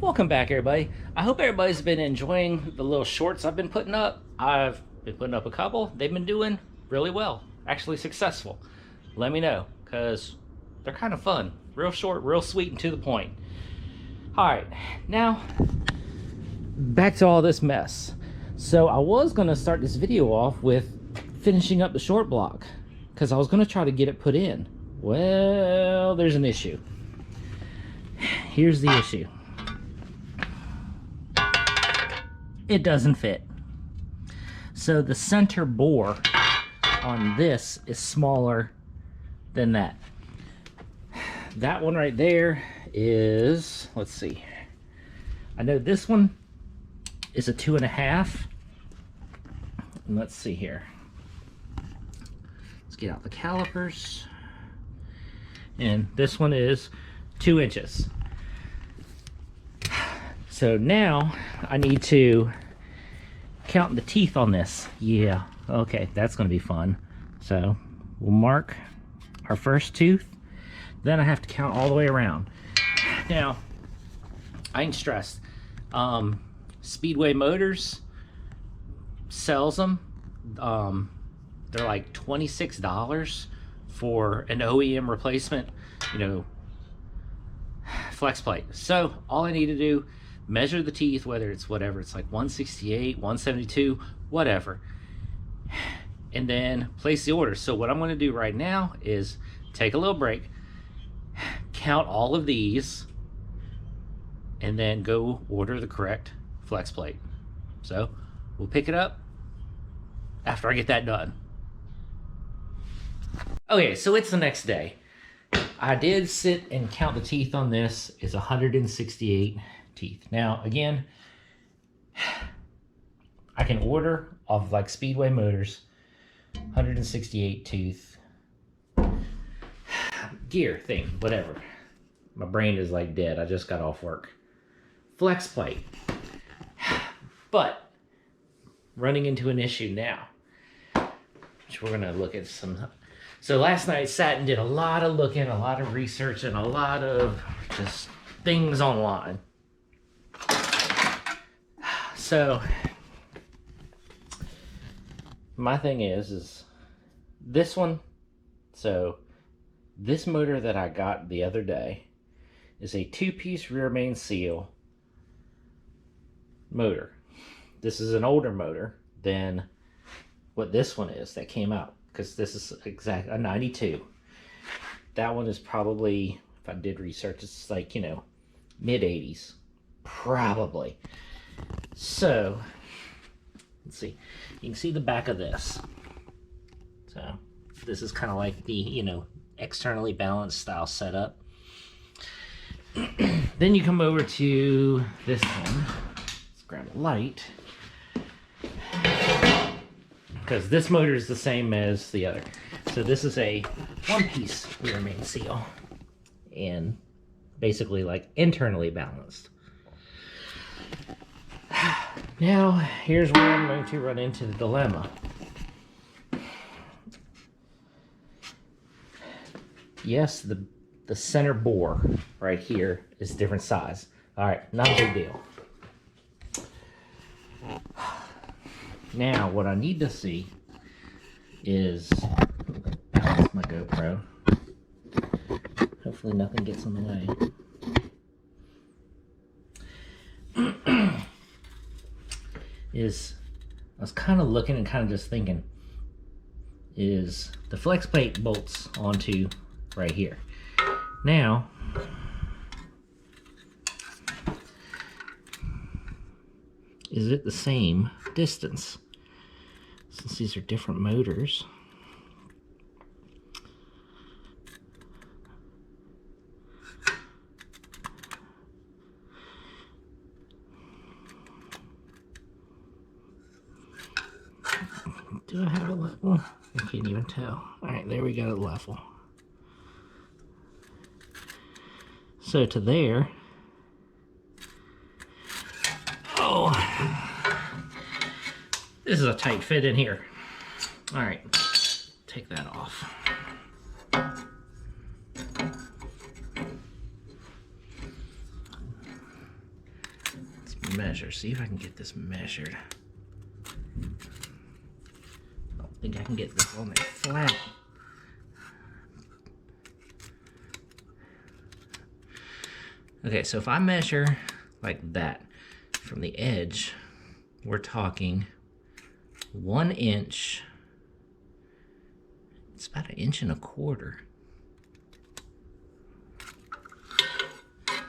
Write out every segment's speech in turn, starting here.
Welcome back, everybody. I hope everybody's been enjoying the little shorts I've been putting up. I've been putting up a couple. They've been doing really well, actually successful. Let me know, because they're kind of fun. Real short, real sweet, and to the point. All right, now back to all this mess. So I was going to start this video off with finishing up the short block, because I was going to try to get it put in. Well, there's an issue. Here's the issue. It doesn't fit. So the center bore on this is smaller than that. That one right there is, let's see, I know this one is a 2.5. And let's see here. Let's get out the calipers. And this one is 2 inches. So now I need to count the teeth on this. Yeah, okay, that's going to be fun. So we'll mark our first tooth. Then I have to count all the way around. Now, I ain't stressed. Speedway Motors sells them. They're like $26 for an OEM replacement, you know, flex plate. So all I need to do, measure the teeth, whether it's whatever, it's like 168, 172, whatever, and then place the order. So what I'm going to do right now is take a little break, count all of these, and then go order the correct flex plate. So we'll pick it up after I get that done. Okay, so it's the next day. I did sit and count the teeth on this. It's 168 teeth. Now, again, I can order off like Speedway Motors, 168 tooth gear thing, whatever. My brain is like dead. I just got off work. Flex plate. But running into an issue now, which we're gonna look at some. So last night I sat and did a lot of looking, a lot of research, and a lot of just things online. So my thing is this one. So this motor that I got the other day is a 2-piece rear main seal motor. This is an older motor than what this one is that came out, because this is exactly a 92. That one is probably, if I did research, it's like, you know, mid-80s, probably. So, let's see. You can see the back of this. So, this is kind of like the, you know, externally balanced style setup. Then you come over to this one. Let's grab a light, because this motor is the same as the other. So this is a 1-piece rear main seal, and basically like internally balanced. Now, here's where I'm going to run into the dilemma. Yes, the center bore right here is different size. All right, not a big deal. Now, what I need to see is, that's my GoPro. Hopefully nothing gets in the way. Is, I was kind of looking and kind of just thinking, is the flex plate bolts onto right here. Now, is it the same distance? Since these are different motors. Do I have a level? I can't even tell. Alright, there we got a level. So to there. Oh, this is a tight fit in here. Alright, take that off. measure. See if I can get this measured. I don't think I can get this on there flat. Okay, so if I measure like that from the edge, we're talking 1 inch. It's about 1.25 inches.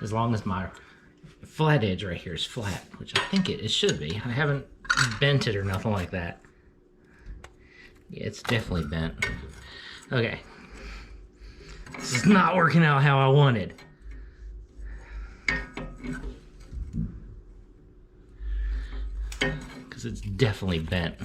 As long as my flat edge right here is flat, which I think it should be. I haven't bent it or nothing like that. Yeah, it's definitely bent. Okay. This is not working out how I wanted. Because it's definitely bent.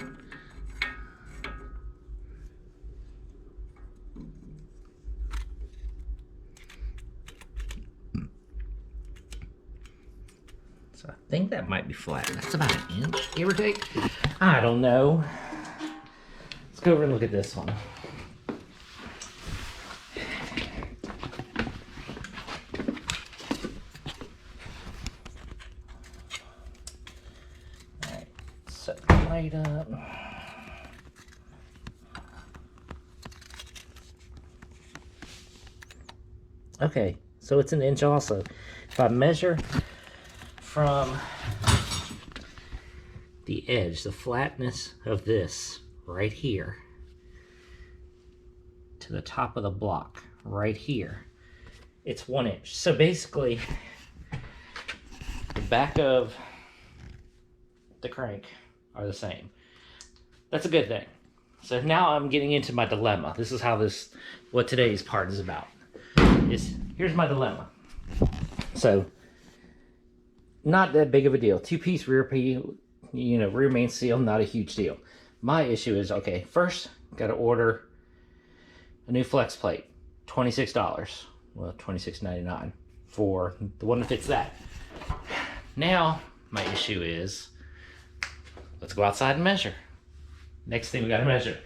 So I think that might be flat. That's about 1 inch, give or take. I don't know. Let's go over and look at this one. Alright, set the light up. Okay, so it's 1 inch also. If I measure from the edge, the flatness of this right here, to the top of the block right here, it's 1 inch. So basically, the back of the crank are the same. That's a good thing. So now I'm getting into my dilemma. This is how what today's part is about. Here's my dilemma. So, not that big of a deal. 2-piece rear main seal, not a huge deal. My issue is, okay, first, got to order a new flex plate, $26. Well, $26.99 for the one that fits that. Now, my issue is, let's go outside and measure. Next thing we got to measure.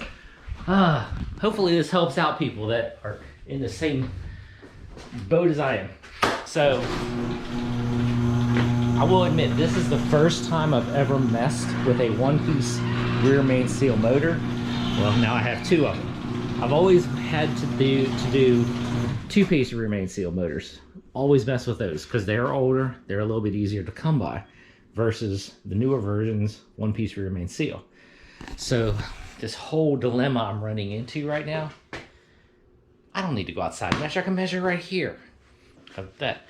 Hopefully this helps out people that are in the same boat as I am. So, I will admit, this is the first time I've ever messed with a 1-piece rear main seal motor. Well, now I have 2 of them. I've always had to do 2-piece rear main seal motors. Always mess with those because they're older, they're a little bit easier to come by versus the newer versions, 1-piece rear main seal. So this whole dilemma I'm running into right now, I don't need to go outside and measure. I can measure right here. How about that?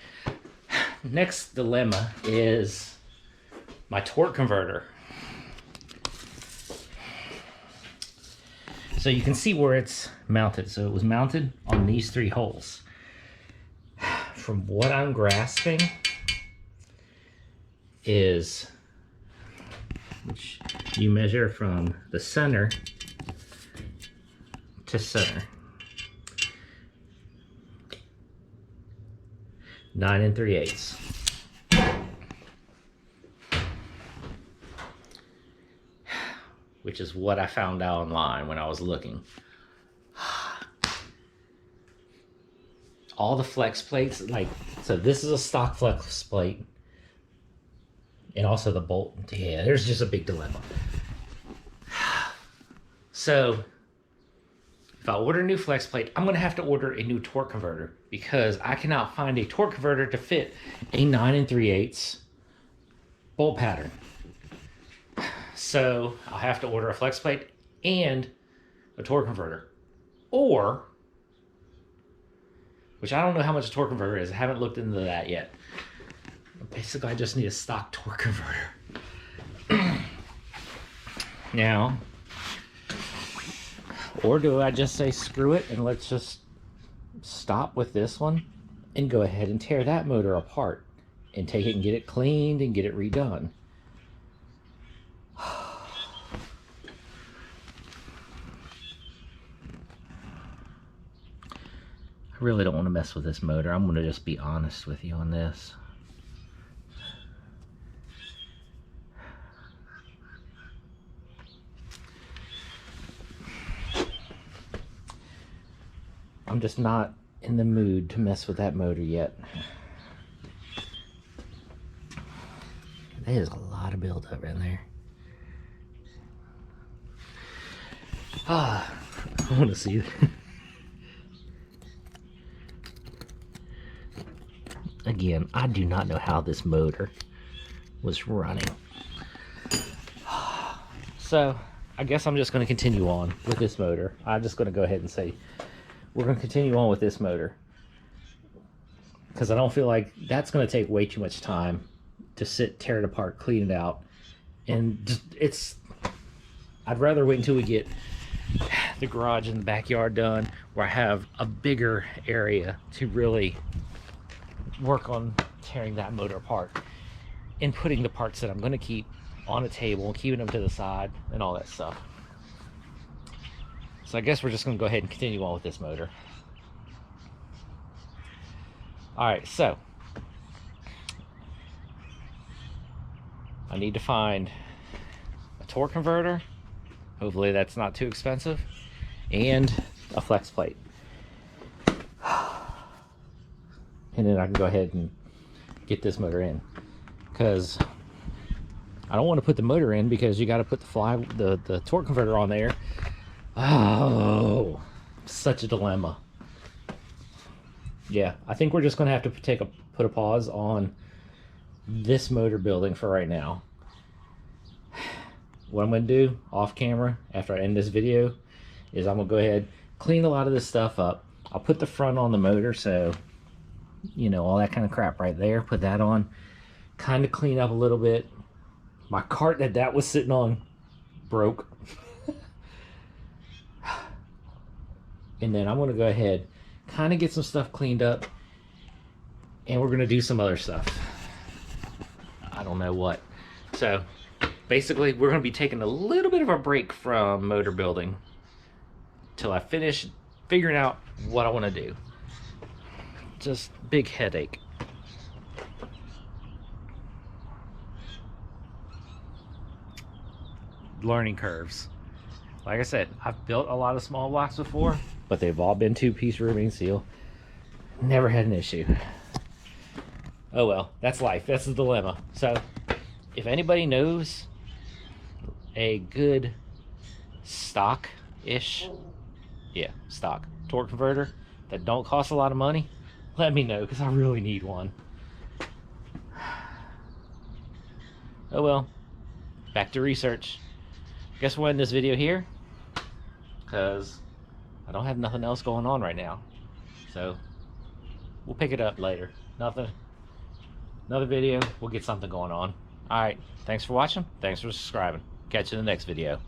Next dilemma is my torque converter. So you can see where it's mounted. So it was mounted on these 3 holes. From what I'm grasping is, which you measure from the center to center, 9 3/8. Which is what I found out online when I was looking. All the flex plates, so this is a stock flex plate. And also the bolt. Yeah, there's just a big dilemma. So, if I order a new flex plate, I'm going to have to order a new torque converter because I cannot find a torque converter to fit a 9 3/8 bolt pattern. So I'll have to order a flex plate and a torque converter. Or, which I don't know how much a torque converter is. I haven't looked into that yet. Basically, I just need a stock torque converter. Now, or do I just say screw it and let's just stop with this one and go ahead and tear that motor apart and take it and get it cleaned and get it redone? I really don't want to mess with this motor. I'm going to just be honest with you on this. I'm just not in the mood to mess with that motor yet. That is a lot of buildup in there. Ah, I want to see that. Again, I do not know how this motor was running. So, I guess I'm just going to continue on with this motor. I'm just going to go ahead and say we're going to continue on with this motor, because I don't feel like that's going to take way too much time to sit, tear it apart, clean it out, and just, I'd rather wait until we get the garage and the backyard done, where I have a bigger area to really work on tearing that motor apart and putting the parts that I'm going to keep on a table, keeping them to the side and all that stuff. So I guess we're just going to go ahead and continue on with this motor. Alright, so I need to find a torque converter. Hopefully that's not too expensive. And a flex plate. And then I can go ahead and get this motor in. Because I don't want to put the motor in, because you got to put the torque converter on there. Oh, such a dilemma. Yeah, I think we're just going to have to put a pause on this motor building for right now. What I'm going to do off camera after I end this video is I'm going to go ahead, clean a lot of this stuff up. I'll put the front on the motor, so, you know, all that kind of crap right there. Put that on, kind of clean up a little bit. My cart that was sitting on broke. And then I'm going to go ahead, kind of get some stuff cleaned up, and we're going to do some other stuff. I don't know what. So basically we're going to be taking a little bit of a break from motor building till I finish figuring out what I want to do. Just big headache. Learning curves. Like I said, I've built a lot of small blocks before, but they've all been 2-piece riveting seal. Never had an issue. Oh well, that's life. That's the dilemma. So if anybody knows a good stock-ish, stock torque converter that don't cost a lot of money, let me know, because I really need one. Oh well, back to research. Guess we'll end this video here, because I don't have nothing else going on right now. So we'll pick it up later. Another video, we'll get something going on. Alright, thanks for watching. Thanks for subscribing. Catch you in the next video.